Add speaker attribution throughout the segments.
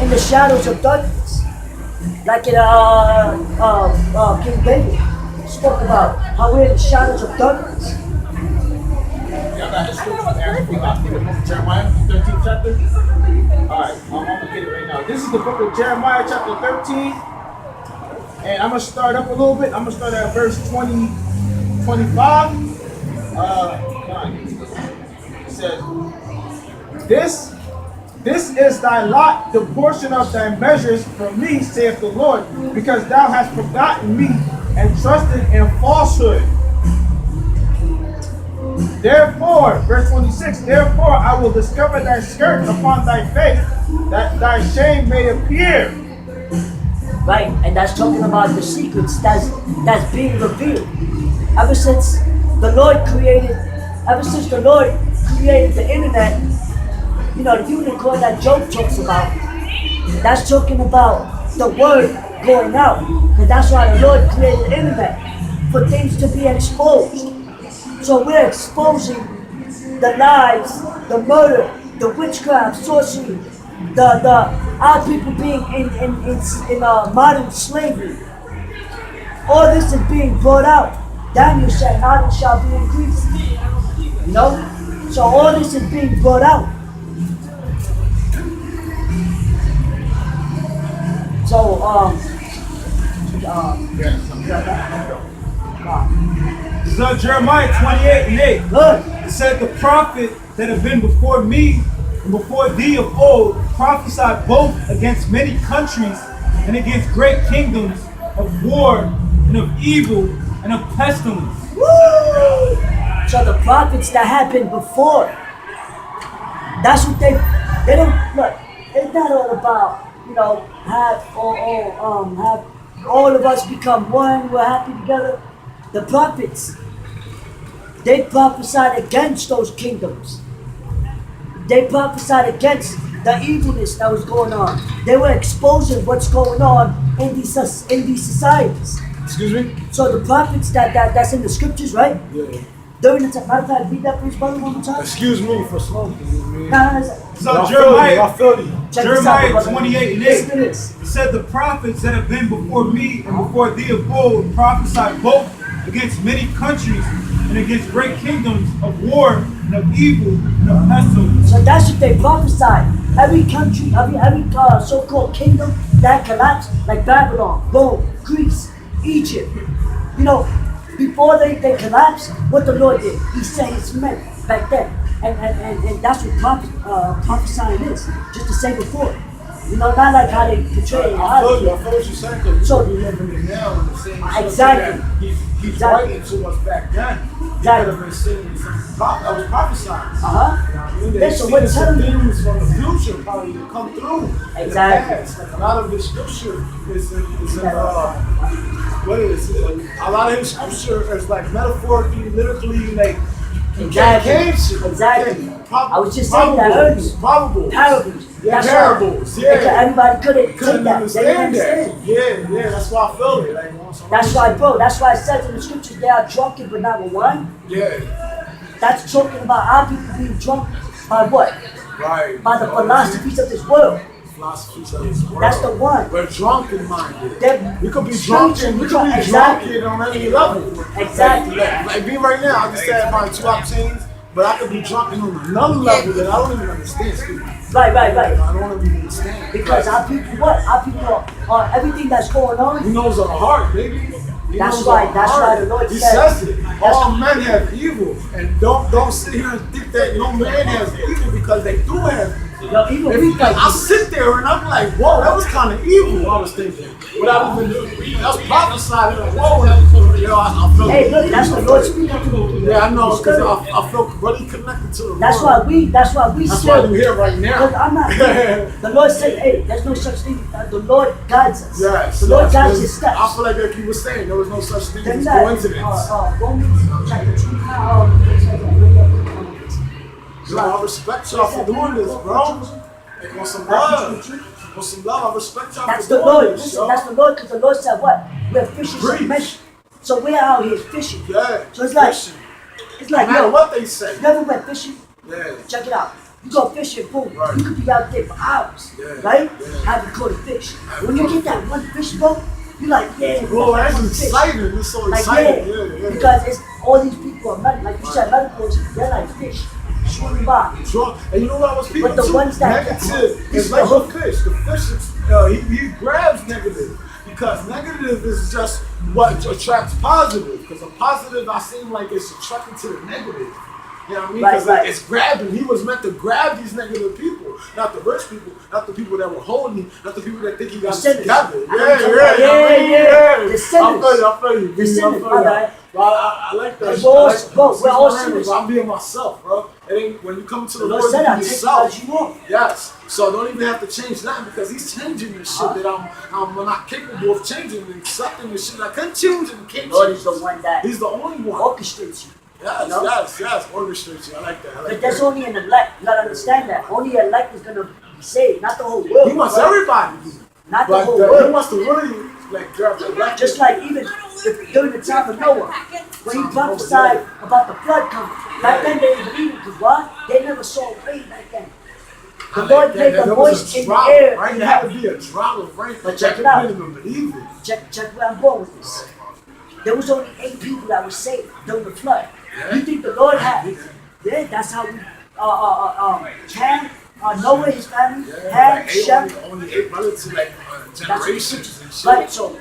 Speaker 1: in the shadows of darkness. Like in King David spoke about how we're in the shadows of darkness.
Speaker 2: Y'all got history? We got the book of Jeremiah, 13th chapter. Alright, I'm gonna get it right now. This is the book of Jeremiah, chapter 13. And I'm gonna start up a little bit. I'm gonna start at verse 25. It says, This is thy lot, the portion of thy measures from me, saith the Lord, because thou hast forgotten me and trusted in falsehood. Therefore, verse 26, therefore I will discover thy skirt upon thy face, that thy shame may appear.
Speaker 1: Right, and that's talking about the secrets that's being revealed. Ever since the Lord created the internet, you know, the unicorn that Job talks about, that's talking about the word going out. And that's why the Lord created the internet, for things to be exposed. So we're exposing the lies, the murder, the witchcraft, sorcery, our people being in modern slavery. All this is being brought out. Daniel said, "How it shall be increased." You know? So all this is being brought out. So,
Speaker 3: This is Jeremiah 28:8.
Speaker 1: good.
Speaker 3: It said, the prophet that have been before me and before thee of old prophesied both against many countries and against great kingdoms, of war and of evil and of pestilence.
Speaker 1: Woo! So the prophets that have been before, that's what they don't look. It's not all about, you know, have all of us become one, we're happy together. The prophets, they prophesied against those kingdoms. They prophesied against the evilness that was going on. They were exposing what's going on in these societies.
Speaker 3: Excuse me?
Speaker 1: So the prophets that's in the scriptures, right?
Speaker 3: Yeah.
Speaker 1: During the time, matter of fact, read that please, brother, one more time.
Speaker 3: Excuse me for smoking.
Speaker 1: Nah,
Speaker 3: So Jeremiah 28:8.
Speaker 1: Listen to this.
Speaker 3: It said, the prophets that have been before me and before thee of old prophesied both against many countries and against great kingdoms, of war and of evil and of pestilence.
Speaker 1: So that's what they prophesied. Every country, every so-called kingdom that collapsed, like Babylon, Rome, Greece, Egypt. You know, before they collapsed, what the Lord did, He sent His men back then. And that's what prophesying is, just to say before. You know, not like how they portray it.
Speaker 2: I feel what you're saying, because
Speaker 1: So,
Speaker 2: we live in it now in the same
Speaker 1: exactly.
Speaker 2: He's writing to us back then. He could have been saying something that was prophesied.
Speaker 1: Yeah, so what telling you
Speaker 2: things from the future probably to come through.
Speaker 1: Exactly.
Speaker 2: Like a lot of his scripture is what is it? A lot of his scripture is like metaphorically, literally, like
Speaker 1: Exactly. I was just saying that earlier. Parables.
Speaker 2: Yeah, parables. Yeah.
Speaker 1: Everybody couldn't take that.
Speaker 2: Understand that. Yeah, that's why I feel it. Like,
Speaker 1: that's why it says in the scriptures they are drunken but not with wine.
Speaker 2: Yeah.
Speaker 1: That's talking about our people being drunk by what?
Speaker 2: Right.
Speaker 1: By the philosophies of this world. That's the one.
Speaker 2: We're drunken minded. We could be
Speaker 1: drunken.
Speaker 2: We could be drunken on any level.
Speaker 1: Exactly.
Speaker 2: Like me right now, I just had my 2 octanes, but I could be drunken on another level that I don't even understand.
Speaker 1: Right.
Speaker 2: I don't even understand.
Speaker 1: Because our people, our people are everything that's going on.
Speaker 2: He knows our heart, baby.
Speaker 1: That's why the Lord
Speaker 2: says it. All men have evil, and don't sit here and think that no man has evil, because they do have evil. I sit there and I'm like, whoa, that was kind of evil. I was thinking, without even that's prophesied. Like, whoa, I feel.
Speaker 1: Hey, look, that's the Lord speaking to me.
Speaker 2: Yeah, I know, because I feel really connected to the Lord.
Speaker 1: That's why we. That's why
Speaker 2: you're here right now.
Speaker 1: I'm not. The Lord said, "Hey, there's no such thing." The Lord guides us.
Speaker 2: Yes.
Speaker 1: The Lord guides His steps.
Speaker 2: I feel like you were saying, there was no such thing as coincidence.
Speaker 1: Romans chapter 2.
Speaker 2: I respect y'all for doing this, bro. Like, on some love. On some love, I respect y'all
Speaker 1: that's
Speaker 2: for
Speaker 1: the
Speaker 2: doing
Speaker 1: Lord.
Speaker 2: this.
Speaker 1: Listen, that's the Lord, because the Lord said what? We're fishers of men. So we're out here fishing.
Speaker 2: Yeah.
Speaker 1: So it's like,
Speaker 2: no matter what they say.
Speaker 1: You ever went fishing?
Speaker 2: Yeah.
Speaker 1: Check it out. You go fishing, boom.
Speaker 2: Right.
Speaker 1: You could be out there for hours,
Speaker 2: Yeah,
Speaker 1: right?
Speaker 2: yeah.
Speaker 1: Having caught a fish. When you get that one fish, bro, you're like, yeah,
Speaker 2: Bro,
Speaker 1: that
Speaker 2: that's
Speaker 1: one fish.
Speaker 2: exciting. It's so
Speaker 1: Like,
Speaker 2: exciting.
Speaker 1: yeah, because it's all these people are like you said, metaphors, they're like fish swimming by.
Speaker 2: Sure. And you know what I was feeling
Speaker 1: But the
Speaker 2: too?
Speaker 1: ones that-
Speaker 2: Negative is
Speaker 1: the
Speaker 2: like
Speaker 1: hook.
Speaker 2: the fish. The fish, he grabs negative. Because negative is just what attracts positive. Because a positive, I seem like it's attracting to the negative. You know what I mean? Because
Speaker 1: Right.
Speaker 2: it's grabbing. He was meant to grab these negative people. Not the rich people. Not the people that were holding him. Not the people that think he got it
Speaker 1: sinners.
Speaker 2: together.
Speaker 1: Yeah. The sinners.
Speaker 2: I feel you.
Speaker 1: The sinners, my bad.
Speaker 2: I like that.
Speaker 1: We're all- bro, we're all sinners.
Speaker 2: I'm being myself, bro. It ain't, when you come to the
Speaker 1: The Lord
Speaker 2: Lord,
Speaker 1: said,
Speaker 2: you
Speaker 1: I'll
Speaker 2: be
Speaker 1: take you
Speaker 2: yourself.
Speaker 1: as you want.
Speaker 2: Yes. So I don't even have to change nothing because he's changing the shit that I'm not capable of changing and accepting the shit I can't change and can't
Speaker 1: Lord
Speaker 2: change.
Speaker 1: is the one that
Speaker 2: He's the only one.
Speaker 1: orchestrates you.
Speaker 2: Yes,
Speaker 1: You know?
Speaker 2: yes. Orchestrates you. I like that. I like
Speaker 1: But that's
Speaker 2: that.
Speaker 1: only an elect. You gotta understand that. Only elect is gonna be saved, not the whole world.
Speaker 2: He wants
Speaker 1: bro.
Speaker 2: everybody.
Speaker 1: Not the
Speaker 2: But
Speaker 1: whole
Speaker 2: he
Speaker 1: world.
Speaker 2: wants to really like grab the black.
Speaker 1: Just like even during the time of Noah, when he prophesied about the flood coming. Back then they didn't believe it because why? They never saw rain back then. The Lord made a voice in the air.
Speaker 2: Right? There had to be a drop of rain.
Speaker 1: But check it out.
Speaker 2: Didn't even believe it.
Speaker 1: Check where I'm going with this. There was only 8 people that were saved during the flood. You think the Lord had? Yeah, that's how we. Ham, Noah, his family, Ham,
Speaker 2: Like
Speaker 1: Sham.
Speaker 2: only 8 relatives, like
Speaker 1: That's
Speaker 2: generations and shit.
Speaker 1: right. So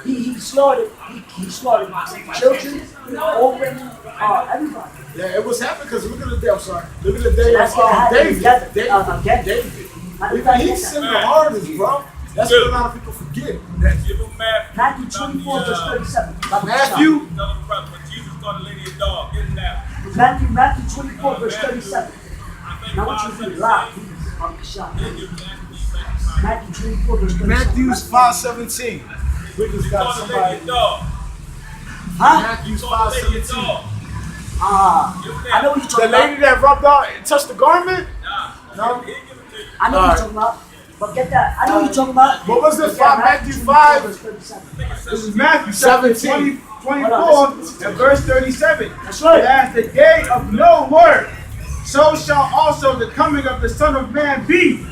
Speaker 1: he slaughtered. He slaughtered children, old women, everybody.
Speaker 2: Yeah, it was happening because look at the day. I'm sorry. Look at the day
Speaker 1: That's
Speaker 2: of
Speaker 1: what happened
Speaker 2: David.
Speaker 1: together.
Speaker 2: David. Even he sinned the hardest, bro. That's what a lot of people forget.
Speaker 1: Matthew 24, verse 37.
Speaker 2: Matthew.
Speaker 1: Matthew 24, verse 37. Now I want you to read loud, please. Uncle Sham. Matthew 24, verse 37.
Speaker 2: Matthew's 5:17. We just got somebody.
Speaker 1: Huh?
Speaker 2: Matthew's 5:17.
Speaker 1: I know what you're
Speaker 2: The
Speaker 1: talking
Speaker 2: lady
Speaker 1: about.
Speaker 2: that rubbed out and touched the garment? No.
Speaker 1: I know what you're talking about. But get that. I know what you're talking about.
Speaker 2: What was this?
Speaker 1: But get
Speaker 2: Matthew
Speaker 1: 24,
Speaker 2: 5?
Speaker 1: verse 37.
Speaker 3: This is Matthew chapter
Speaker 2: 17.
Speaker 3: 24 and verse 37.
Speaker 1: That's right.
Speaker 3: And as the day of no work, so shall also the coming of the Son of Man be.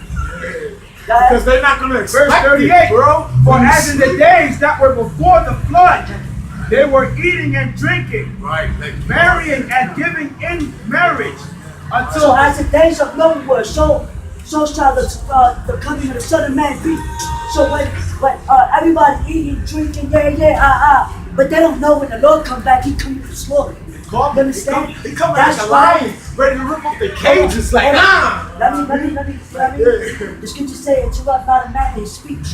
Speaker 2: Because they're not going to expect
Speaker 3: Verse 38,
Speaker 2: it, bro.
Speaker 3: For as in the days that were before the flood, they were eating and drinking,
Speaker 2: Right. Like,
Speaker 3: marrying and giving in marriage,
Speaker 1: So
Speaker 3: until
Speaker 1: as the days of Noah were, so shall the coming of the Son of Man be. So when everybody eating, drinking, but they don't know when the Lord come back, he coming to slaughter. You understand?
Speaker 2: He come
Speaker 1: That's
Speaker 2: like a
Speaker 1: why.
Speaker 2: lion, ready to rip up the cages. Like, nah.
Speaker 1: Let me. The scripture say, interrupt not a man in his speech.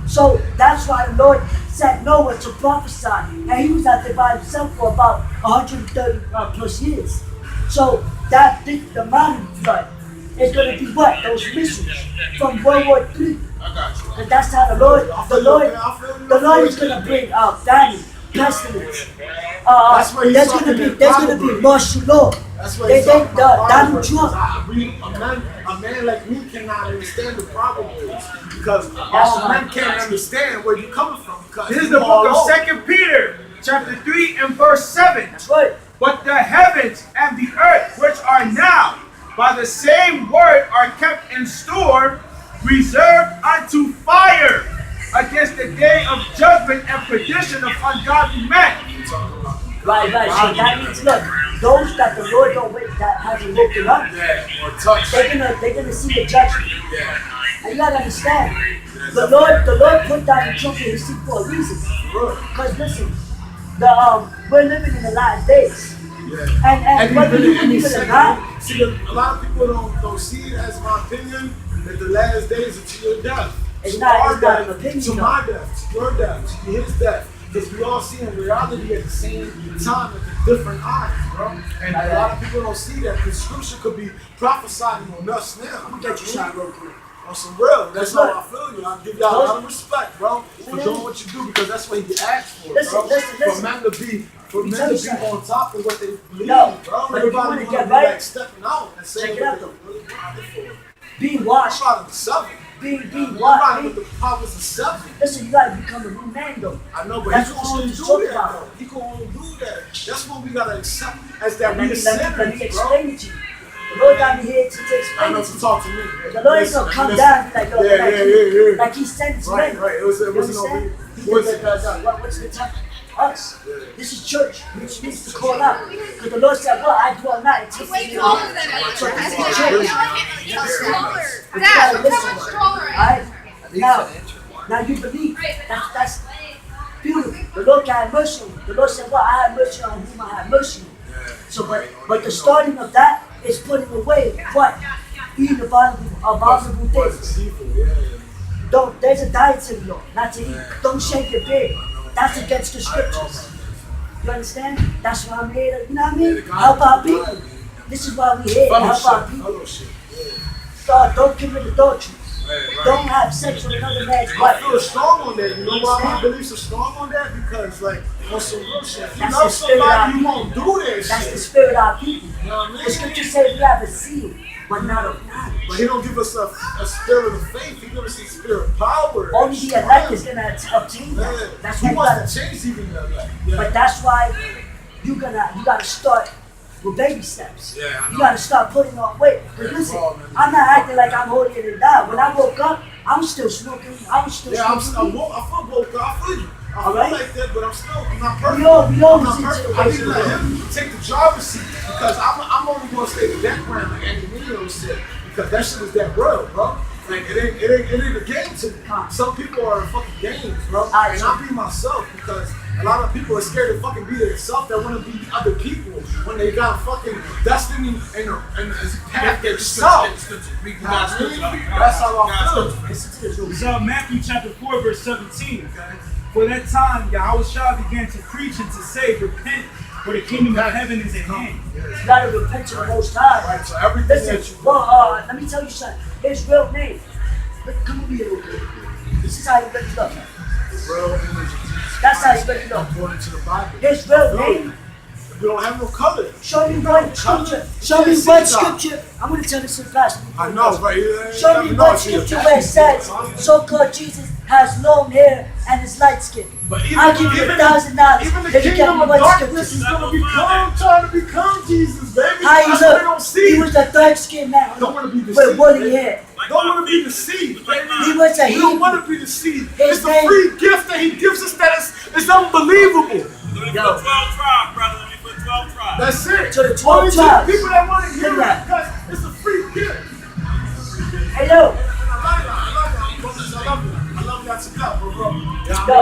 Speaker 1: So that's why the Lord sent Noah to prophesy. And he was out there by himself for about 130 plus years. So that the modern flood is going to be what? Those missiles from World War III.
Speaker 2: I got you.
Speaker 1: Because that's how the Lord is going to bring famine, pestilence.
Speaker 2: That's what he's
Speaker 1: There's
Speaker 2: talking
Speaker 1: going to
Speaker 2: about.
Speaker 1: be martial law.
Speaker 2: That's what he's talking about.
Speaker 1: Donald Trump.
Speaker 2: A man like me cannot understand the problem is because all men can't understand where you're coming from. Because
Speaker 3: this is the book of 2 Peter, chapter 3 and verse 7.
Speaker 1: That's right.
Speaker 3: But the heavens and the earth, which are now, by the same word are kept in store, reserved unto fire, against the day of judgment and perdition of ungodly men.
Speaker 1: Right. So that means, look, those that the Lord don't wait, that hasn't woken up,
Speaker 2: Yeah, or touch.
Speaker 1: they're gonna see the judgment.
Speaker 2: Yeah.
Speaker 1: And you gotta understand, the Lord put that in trumpet in his seat for a reason. Because listen, we're living in the last days.
Speaker 2: Yeah.
Speaker 1: And whether you believe it or not,
Speaker 2: see, a lot of people don't see it as my opinion that the last days are to your death.
Speaker 1: It's
Speaker 2: To
Speaker 1: not
Speaker 2: our
Speaker 1: an
Speaker 2: death,
Speaker 1: opinion,
Speaker 2: to
Speaker 1: though.
Speaker 2: my death, to your death, to his death. Because we all see in reality at the same time with different eyes, bro. And a lot of people don't see that. The scripture could be prophesying on us now.
Speaker 1: I'm gonna get you shot real quick.
Speaker 2: On some real. That's
Speaker 1: Look.
Speaker 2: how I feel you. I give y'all a lot of respect, bro, for doing what you do because that's what he asked for, bro.
Speaker 1: Listen.
Speaker 2: For men to be on top of what they believe,
Speaker 1: No,
Speaker 2: bro.
Speaker 1: but if you wanna
Speaker 2: Everybody
Speaker 1: get
Speaker 2: wanna be
Speaker 1: right,
Speaker 2: like stepping out and saying
Speaker 1: check it out,
Speaker 2: what they really wanted for.
Speaker 1: Being
Speaker 2: I'm
Speaker 1: washed,
Speaker 2: trying to sell it.
Speaker 1: being
Speaker 2: I'm
Speaker 1: washed.
Speaker 2: riding with the powers of self.
Speaker 1: Listen, you gotta become a new man though.
Speaker 2: I know, but
Speaker 1: That's
Speaker 2: he
Speaker 1: what
Speaker 2: can only
Speaker 1: he's
Speaker 2: do
Speaker 1: talking
Speaker 2: that,
Speaker 1: about.
Speaker 2: though. He can only do that. That's what we gotta accept as that
Speaker 1: Let
Speaker 2: we
Speaker 1: me
Speaker 2: sinners, bro.
Speaker 1: explain it to you. The Lord got me here to explain
Speaker 2: I know
Speaker 1: it to
Speaker 2: to
Speaker 1: you.
Speaker 2: talk to me.
Speaker 1: The Lord ain't gonna come down and be like, yo, like he sent his men.
Speaker 2: Right. It wasn't
Speaker 1: What's the time? Us. This is church. Which needs to call out. Because the Lord said, well, I dwell not in temple.
Speaker 4: Way taller than us.
Speaker 1: So this is church.
Speaker 4: He's taller.
Speaker 1: You
Speaker 4: Dad,
Speaker 1: gotta
Speaker 4: look how
Speaker 1: listen.
Speaker 4: much taller I am.
Speaker 1: Alright? Now you believe. That's beautiful. The Lord can have mercy on you. The Lord said, well, I have mercy on whom I have mercy on. So, but the starting of that is putting away what? Eating abominable things. There's a dietary law, not to eat. Don't shave your beard. That's against the scriptures. You understand? That's why I'm here to, you know what I mean? Help our people. This is why we're here, to help our people. So don't commit adultery. Don't have sex with another man's
Speaker 2: I
Speaker 1: wife.
Speaker 2: feel strong on that. You know why my beliefs are strong on that? Because, like, on some real shit, if you
Speaker 1: That's
Speaker 2: love
Speaker 1: the spirit
Speaker 2: somebody,
Speaker 1: of
Speaker 2: you won't do that
Speaker 1: That's the
Speaker 2: shit.
Speaker 1: spirit of our people.
Speaker 2: You know what I mean?
Speaker 1: The scripture says we have a seal, but not of knowledge.
Speaker 2: But he don't give us a spirit of faith. He gives us a spirit of power.
Speaker 1: Only the elect is gonna obtain that. That's why
Speaker 2: He
Speaker 1: you
Speaker 2: wants
Speaker 1: gotta.
Speaker 2: to change even the elect.
Speaker 1: But that's why you gotta start with baby steps.
Speaker 2: Yeah, I know.
Speaker 1: You gotta start putting on weight. But listen, I'm not acting like I'm holier than thou. When I woke up, I was still smoking. I was still
Speaker 2: I
Speaker 1: smoking.
Speaker 2: feel woke up. I feel you. I feel
Speaker 1: Alright?
Speaker 2: like that, but I'm not perfect.
Speaker 1: We all
Speaker 2: I'm
Speaker 1: was
Speaker 2: not
Speaker 1: into
Speaker 2: perfect.
Speaker 1: it.
Speaker 2: I need to let him take the driver's seat because I'm only gonna stay in the background like Andy Williams said because that shit is that real, bro. Like it ain't a game to me. Some people are fucking games, bro. And I be myself because a lot of people are scared to fucking be themselves. They want to be other people when they got fucking destiny and a path themselves. That's how I feel.
Speaker 3: It's Matthew chapter 4, verse 17. For that time, Yahawashi began to preach and to say, repent, for the kingdom of heaven is at hand.
Speaker 1: You gotta repent to the Most High.
Speaker 2: Right, so everything that
Speaker 1: Listen,
Speaker 2: you
Speaker 1: well, let me tell you something. His real name. Come over here a little bit. This is how you really look.
Speaker 2: real image.
Speaker 1: That's how you really look.
Speaker 2: According to the Bible.
Speaker 1: His real name.
Speaker 2: We don't have no color.
Speaker 1: Show me one scripture. Show me one scripture. I'm gonna tell this in class.
Speaker 2: I know, right?
Speaker 1: Show me one scripture where it says, so-called Jesus has long hair and is light skinned. I'll give you $1,000
Speaker 2: Even the
Speaker 1: if you get
Speaker 2: kingdom
Speaker 1: me
Speaker 2: of
Speaker 1: one
Speaker 2: darkness
Speaker 1: scripture.
Speaker 2: is gonna become, trying to become Jesus, baby.
Speaker 1: How you
Speaker 2: That's what they
Speaker 1: look?
Speaker 2: don't see.
Speaker 1: He was a dark-skinned man
Speaker 2: Don't want to be
Speaker 1: with
Speaker 2: deceived.
Speaker 1: woolly
Speaker 2: baby.
Speaker 1: hair.
Speaker 2: Don't want to be deceived, baby.
Speaker 1: He was a
Speaker 2: We don't
Speaker 1: Hebrew.
Speaker 2: want to be deceived.
Speaker 1: His
Speaker 2: It's a
Speaker 1: name-
Speaker 2: free gift that he gives us that is unbelievable.
Speaker 1: Yo.
Speaker 5: 12 tribes, brother. Let me put 12 tribes.
Speaker 2: That's it.
Speaker 1: To the 12
Speaker 2: Only to
Speaker 1: tribes.
Speaker 2: the people that want to hear
Speaker 1: Look
Speaker 2: it
Speaker 1: at
Speaker 2: because it's a free gift.
Speaker 1: Hey, yo.
Speaker 2: I love y'all to death, bro.
Speaker 1: Yo,
Speaker 2: I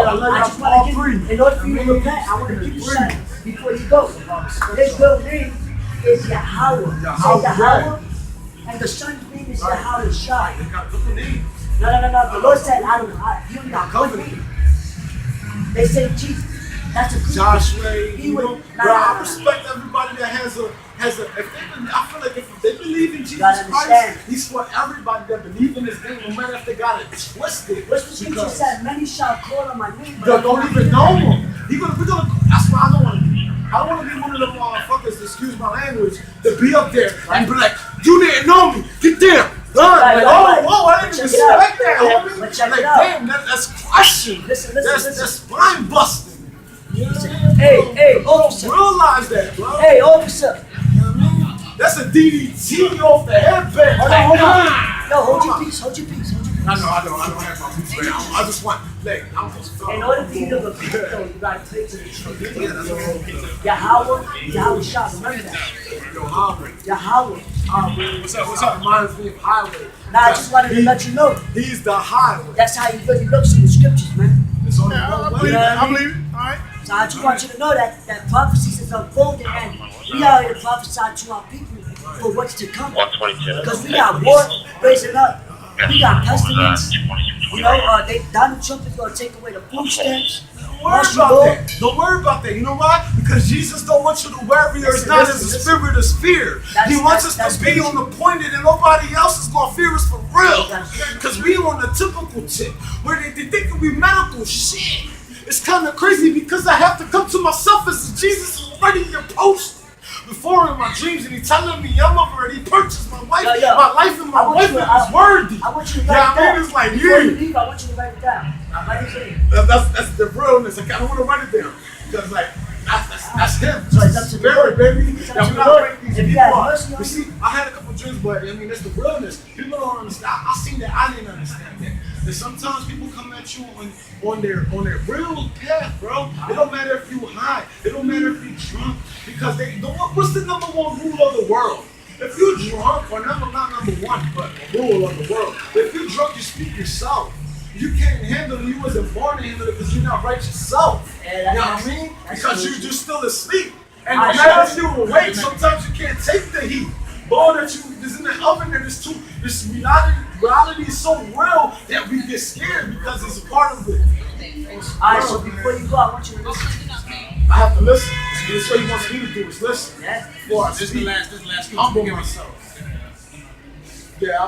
Speaker 1: I
Speaker 2: love
Speaker 1: just
Speaker 2: y'all all
Speaker 1: want to
Speaker 2: three.
Speaker 1: give you, in order for you to repent, I want to give you something before you go. His real name is Yahawah.
Speaker 2: Yahawah.
Speaker 1: Say Yahawah, and the son's name is Yahawashi.
Speaker 2: They got different names.
Speaker 1: No. The Lord said, you got one name. They say Jesus. That's a good
Speaker 2: Joshua,
Speaker 1: He
Speaker 2: you
Speaker 1: would-
Speaker 2: know,
Speaker 1: nah,
Speaker 2: bro,
Speaker 1: nah,
Speaker 2: I
Speaker 1: nah.
Speaker 2: respect everybody that has a, if they, I feel like if they believe in Jesus
Speaker 1: gotta
Speaker 2: Christ,
Speaker 1: understand.
Speaker 2: he's for everybody that believe in his name, no matter if they got it twisted.
Speaker 1: What's the scripture
Speaker 2: Because
Speaker 1: said? Many shall call on my name, but
Speaker 2: they don't even know him. We're gonna, that's why I don't want to be. I don't want to be one of them motherfuckers, excuse my language, to be up there and be like, you didn't know me, get down.
Speaker 1: Right.
Speaker 2: Whoa, I didn't
Speaker 1: But check it
Speaker 2: respect
Speaker 1: out.
Speaker 2: that, homie.
Speaker 1: But check
Speaker 2: Like,
Speaker 1: it out.
Speaker 2: damn, that's crushing.
Speaker 1: Listen.
Speaker 2: That's mind busting.
Speaker 1: Hey, officer.
Speaker 2: Realize that, bro.
Speaker 1: Hey, officer.
Speaker 2: That's a DDT off the headband.
Speaker 1: Hold on. Yo, hold your peace.
Speaker 2: I don't have my boots right now. I just want, like, I'm just
Speaker 1: In order for you to repent, though, you gotta take to the truth. Yahawashi, remember that. Yahawah.
Speaker 2: What's up? Reminds me of highway.
Speaker 1: Now I just wanted to let you know.
Speaker 2: He's the highway.
Speaker 1: That's how he really looks in the scriptures, man.
Speaker 2: It's only one way.
Speaker 1: I
Speaker 2: believe it. All right.
Speaker 1: So I just want you to know that prophecies is unfolding, and we are here to prophesy to our people for what's to come.
Speaker 5: 122.
Speaker 1: Because we got war raising up. We got pestilence. You know, Donald Trump is going to take away the food stamps.
Speaker 2: Don't worry about that. You know why? Because Jesus don't want you to worry, or it's not as a spirit of fear. He wants us to be on the point that nobody else is going to fear us for real. Because we on the typical tip where they think we medical shit. It's kind of crazy because I have to come to myself as Jesus is already here posted before in my dreams, and he telling me I'm already purchased my wife, my life, and my wife is worthy.
Speaker 1: I want you to write it down.
Speaker 2: It's like,
Speaker 1: Before you leave, I want you to write it down.
Speaker 2: that's the realness. Like, I don't want to write it down because, like, that's That's him.
Speaker 1: So it's up to the
Speaker 2: Spirit,
Speaker 1: Lord.
Speaker 2: baby.
Speaker 1: It's up
Speaker 2: That
Speaker 1: to
Speaker 2: we
Speaker 1: the
Speaker 2: gotta
Speaker 1: Lord.
Speaker 2: break these
Speaker 1: If you
Speaker 2: people
Speaker 1: have
Speaker 2: up.
Speaker 1: mercy on
Speaker 2: You see, I had a couple drinks, but I mean, it's the realness. People don't understand. I seen that. I didn't understand that. That sometimes people come at you on their real path, bro. It don't matter if you high. It don't matter if you drunk, because what's the number one rule of the world? If you drunk, or not number one, but the rule of the world. If you drunk, you speak yourself. You can't handle it. You wasn't born to handle it because you're not right yourself.
Speaker 1: Yeah,
Speaker 2: You know what I mean? Because
Speaker 1: true.
Speaker 2: you're still asleep. And no matter if you awake, sometimes you can't take the heat. Boy, that you is in the oven, and it's too. This reality is so real that we get scared because it's a part of it.
Speaker 1: Alright, so before you go, I want you to listen.
Speaker 2: I have to listen. That's what he wants me to do is listen.
Speaker 1: Yeah?
Speaker 2: Before I
Speaker 5: This is
Speaker 2: speak.
Speaker 5: the last
Speaker 2: Humble
Speaker 5: give me.
Speaker 2: myself. Yeah,
Speaker 1: I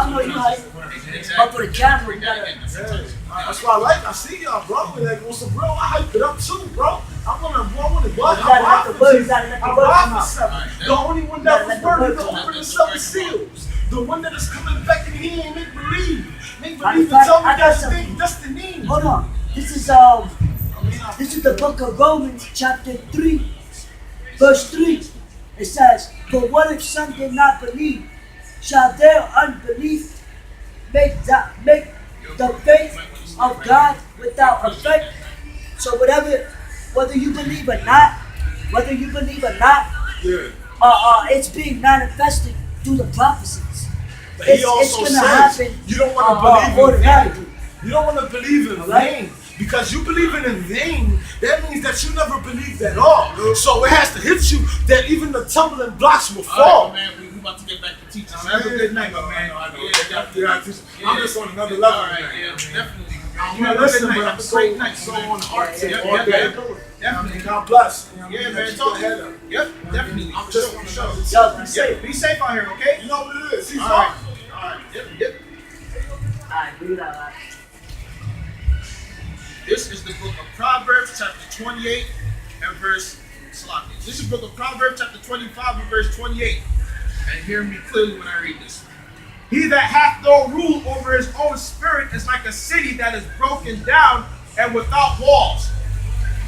Speaker 1: know you hype. But for the camera, you gotta.
Speaker 2: that's why I like. I see y'all, bro. Like on some real, I hype it up too, bro. I want to what?
Speaker 1: You gotta let the words, you gotta let the
Speaker 2: I'm
Speaker 1: words come
Speaker 2: for
Speaker 1: out.
Speaker 2: seven. The only one that was worthy to open the seven seals. The one that is coming back and he ain't make believe. Make believe to tell me
Speaker 1: I got
Speaker 2: that's
Speaker 1: something.
Speaker 2: destiny.
Speaker 1: Hold on. This is the book of Romans, chapter 3, verse 3. It says, "For what if some did not believe? Shall their unbelief make the faith of God without effect?" So whether you believe or not,
Speaker 2: Yeah.
Speaker 1: it's being manifested through the prophecies.
Speaker 2: But he
Speaker 1: It's
Speaker 2: also
Speaker 1: gonna
Speaker 2: says
Speaker 1: happen.
Speaker 2: you don't want to believe in
Speaker 1: automatically.
Speaker 2: vain. You don't want to believe in vain. Because you believing in vain, that means that you never believed at all. So it has to hit you that even the tumbling blocks will fall.
Speaker 5: All right, man, we about to get back to teaching.
Speaker 2: Have a good night, my man.
Speaker 5: I know.
Speaker 2: I'm just on another level.
Speaker 5: All right,
Speaker 2: man.
Speaker 5: yeah, definitely.
Speaker 2: I'm not listening, but I'm so on the heart tip all day.
Speaker 5: Definitely.
Speaker 2: God bless.
Speaker 5: Yeah, man, talk to him. Yep, definitely.
Speaker 2: I'm just on the show.
Speaker 1: Yo, be safe.
Speaker 5: Be safe out here, okay?
Speaker 2: You know what it is. He's
Speaker 5: All right.
Speaker 2: on.
Speaker 5: All right. Yep.
Speaker 1: Alright, do that.
Speaker 5: This is the book of Proverbs, chapter 28 and verse. This is the book of Proverbs, chapter 25 and verse 28. And hear me clearly when I read this. He that hath no rule over his own spirit is like a city that is broken down and without walls.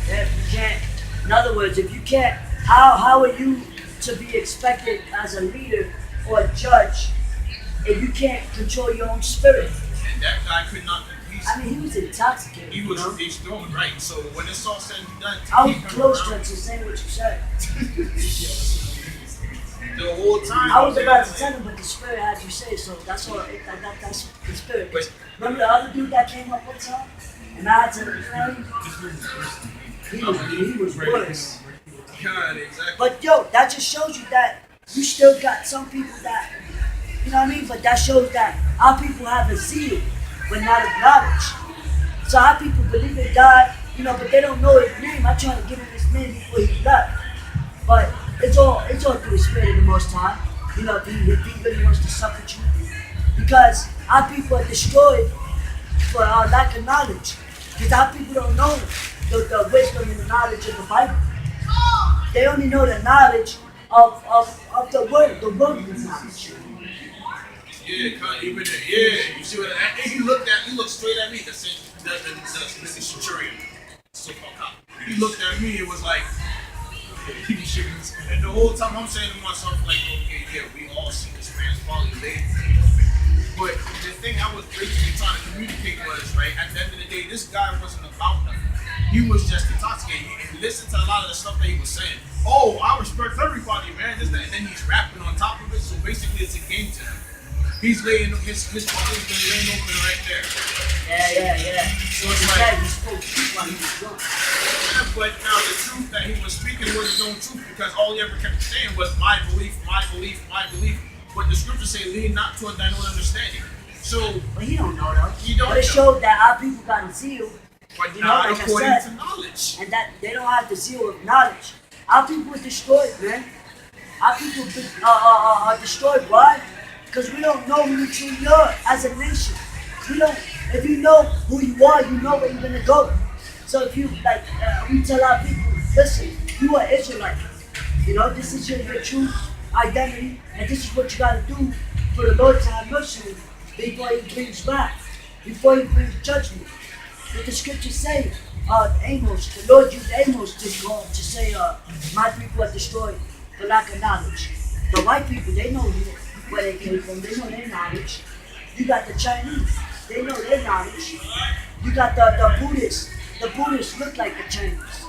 Speaker 1: If you can't, in other words, if you can't, how are you to be expected as a leader or a judge if you can't control your own spirit?
Speaker 5: And that guy could not.
Speaker 1: I mean, he was intoxicated.
Speaker 5: He was
Speaker 1: you know?
Speaker 5: he's doing right. So when it's all said and done,
Speaker 1: I was
Speaker 5: keep him
Speaker 1: close
Speaker 5: around
Speaker 1: to saying what you said.
Speaker 5: the whole time.
Speaker 1: I was about to tell him, but the spirit had you say so. That's all. That's the spirit.
Speaker 5: But-
Speaker 1: Remember the other dude that came up one time, and I had to, he was worse.
Speaker 5: God, exactly.
Speaker 1: But yo, that just shows you that you still got some people that, you know what I mean? But that shows that our people have a zeal, but not a knowledge. So our people believe in God, you know, but they don't know his name. I tried to give him his name before he left. But it's all through the Spirit of the Most High. You know, if he really wants to suck at you. Because our people are destroyed for lack of knowledge. Because our people don't know the wisdom and the knowledge of the Bible. They only know the knowledge of the word, the worldly knowledge.
Speaker 5: Yeah, even yeah. You see what? And he looked straight at me. The centurion, so-called cop. He looked at me. It was like he was shaking his head. And the whole time I'm saying to myself, like, okay, yeah, we all see this man's folly late. But the thing I was basically trying to communicate was, right, at the end of the day, this guy wasn't about nothing. He was just intoxicated. And listen to a lot of the stuff that he was saying. Oh, I respect everybody, man. This, that. And then he's rapping on top of it. So basically, it's a game to him. He's laying his father's been laying open right there.
Speaker 1: Yeah.
Speaker 5: So it's like,
Speaker 1: he spoke truth while he was drunk.
Speaker 5: yeah, but now the truth that he was speaking was his own truth, because all he ever kept saying was my belief, my belief, my belief. But the scriptures say, lean not toward thine own understanding. So,
Speaker 1: But he don't know though.
Speaker 5: He don't
Speaker 1: But it
Speaker 5: know.
Speaker 1: showed that our people got a zeal,
Speaker 5: but
Speaker 1: you know,
Speaker 5: not
Speaker 1: like I
Speaker 5: according
Speaker 1: said,
Speaker 5: to knowledge.
Speaker 1: and that they don't have the zeal of knowledge. Our people are destroyed, man. Our people are destroyed. Why? Because we don't know who we truly are as a nation. We don't. If you know who you are, you know where you're gonna go. So if you we tell our people, listen, you are Israelite. You know, this is your true identity, and this is what you gotta do for the Lord to have mercy on you before He brings wrath, before He brings judgment. Did the scriptures say, Amos, the Lord used Amos to say, my people are destroyed for lack of knowledge. The white people, they know where they came from. They know their knowledge. You got the Chinese. They know their knowledge. You got the Buddhists. The Buddhists look like the Chinese.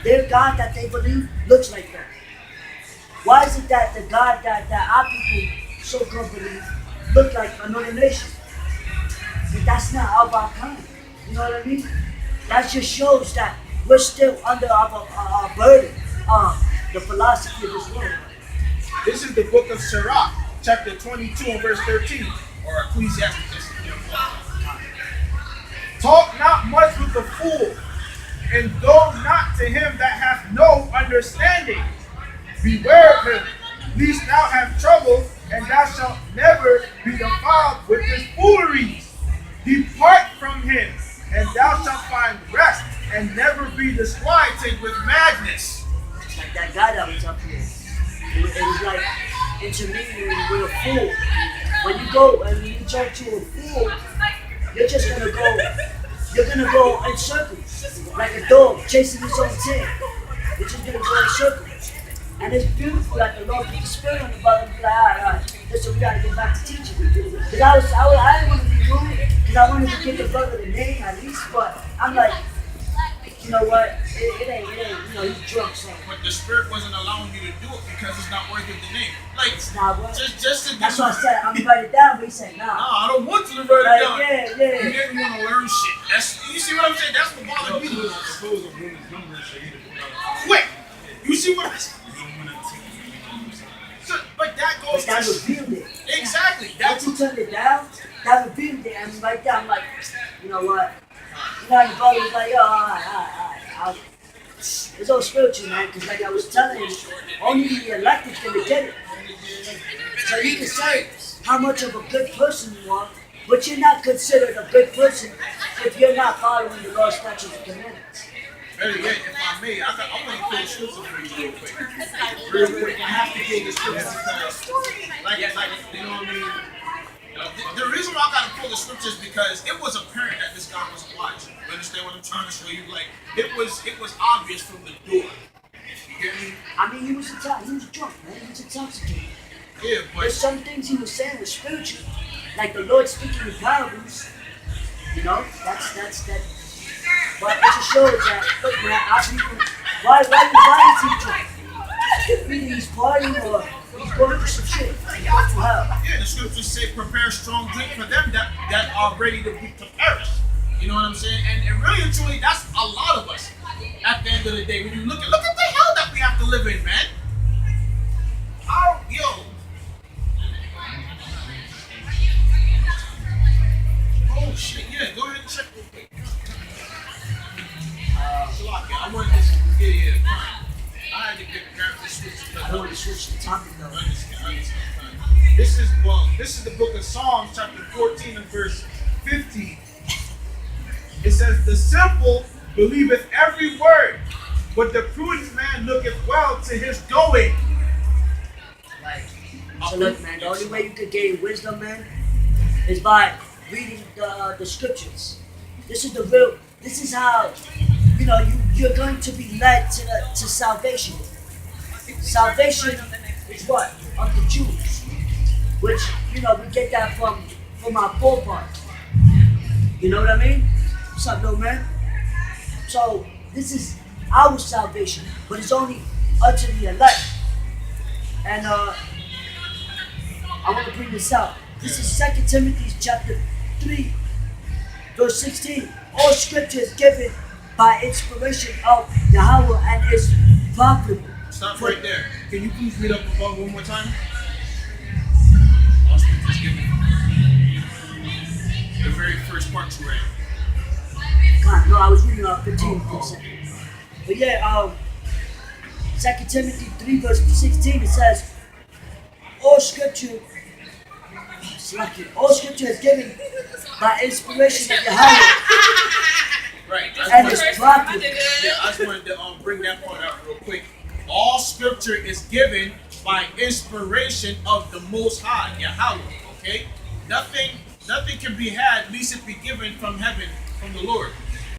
Speaker 1: Their God that they believe looks like them. Why is it that the God that our people so-called believe look like another nation? But that's not of our kind. You know what I mean? That just shows that we're still under our burden of the philosophy of this world.
Speaker 6: This is the book of Sirach, chapter 22 and verse 13, or Ecclesiastes. Talk not much with the fool, and go not to him that hath no understanding. Beware of him, lest thou have trouble, and thou shalt never be defiled with his fooleries. Depart from him, and thou shalt find rest, and never be disquieted with madness.
Speaker 1: Like that guy that was up here. It was like intermediary with a fool. When you go and you talk to a fool, you're gonna go in circles, like a dog chasing his own tail. You're just gonna go in circles. And it's beautiful that the Lord put the Spirit on the brother and be like, all right, listen, we gotta get back to teaching. Because I didn't want to be rude, because I wanted to give the brother the name at least, but I'm like, you know what, it ain't, he's drunk, so.
Speaker 5: But the Spirit wasn't allowing you to do it because it's not worthy of the name. Like,
Speaker 1: It's not what?
Speaker 5: just to
Speaker 1: That's what I said, I'm gonna write it down, but he said, nah.
Speaker 5: No, I don't want you to write it
Speaker 1: Like,
Speaker 5: down.
Speaker 1: yeah.
Speaker 5: You didn't want to learn shit. You see what I'm saying? That's what bothered me. Quick. You see what I'm saying? So, but that goes
Speaker 1: But that
Speaker 5: to
Speaker 1: revealed it.
Speaker 5: exactly.
Speaker 1: Once
Speaker 5: That's
Speaker 1: you turned it down, that revealed it, and right there, I'm like, you know what? You know, the brother was like, yo, all right. It's all spiritual, man, because like I was telling you, only the elected can get it. So you can say how much of a good person you are, but you're not considered a good person if you're not following the law, statutes, and commandments.
Speaker 5: better yet, if I may, I want to pull the scripture for you real quick. Real quick, I have to pull the scripture because, like, you know what I mean? The reason why I got to pull the scriptures is because it was apparent that this guy wasn't wise. You understand what I'm trying to show you? Like, it was obvious from the door. You get me?
Speaker 1: I mean, he was drunk, man. He was intoxicated.
Speaker 5: Yeah, but
Speaker 1: There's some things he was saying was spiritual, like the Lord speaking in parables. You know, that's that. But it just shows that, look, man, our people, why is he drunk? Either he's partying or he's going through some shit. He's going through hell.
Speaker 5: yeah, the scriptures say prepare strong drink for them that are ready to perish. You know what I'm saying? And really and truly, that's a lot of us. At the end of the day, when you look at the hell that we have to live in, man. Oh shit, yeah, go ahead and check real quick. I wanted to fine. I had to grab this switch.
Speaker 1: I don't want to switch the topic though.
Speaker 6: This is the book of Psalms, chapter 14 and verse 15. It says, the simple believeth every word, but the prudent man looketh well to his going.
Speaker 1: Like, so look, man, the only way you could gain wisdom, man, is by reading the scriptures. This is how, you know, you're going to be led to salvation. Salvation is what? Of the Jews. Which, you know, we get that from our forefathers. You know what I mean? What's up, little man? So, this is our salvation, but it's only unto the elect. And I want to bring this out. This is 2 Timothy chapter 3, verse 16. All scripture is given by inspiration of Yahawah and is profitable.
Speaker 5: Stop right there. Can you please read up above one more time? All scripture is given. The very first part you read.
Speaker 1: God, no, I was reading 15%. But yeah, 2 Timothy 3, verse 16, it says, all scripture is given by inspiration of Yahawah.
Speaker 5: Right.
Speaker 1: And it's profitable.
Speaker 5: Yeah, I just wanted to bring that part out real quick. All scripture is given by inspiration of the Most High, Yahawah. Okay? Nothing can be had, least it be given from heaven, from the Lord.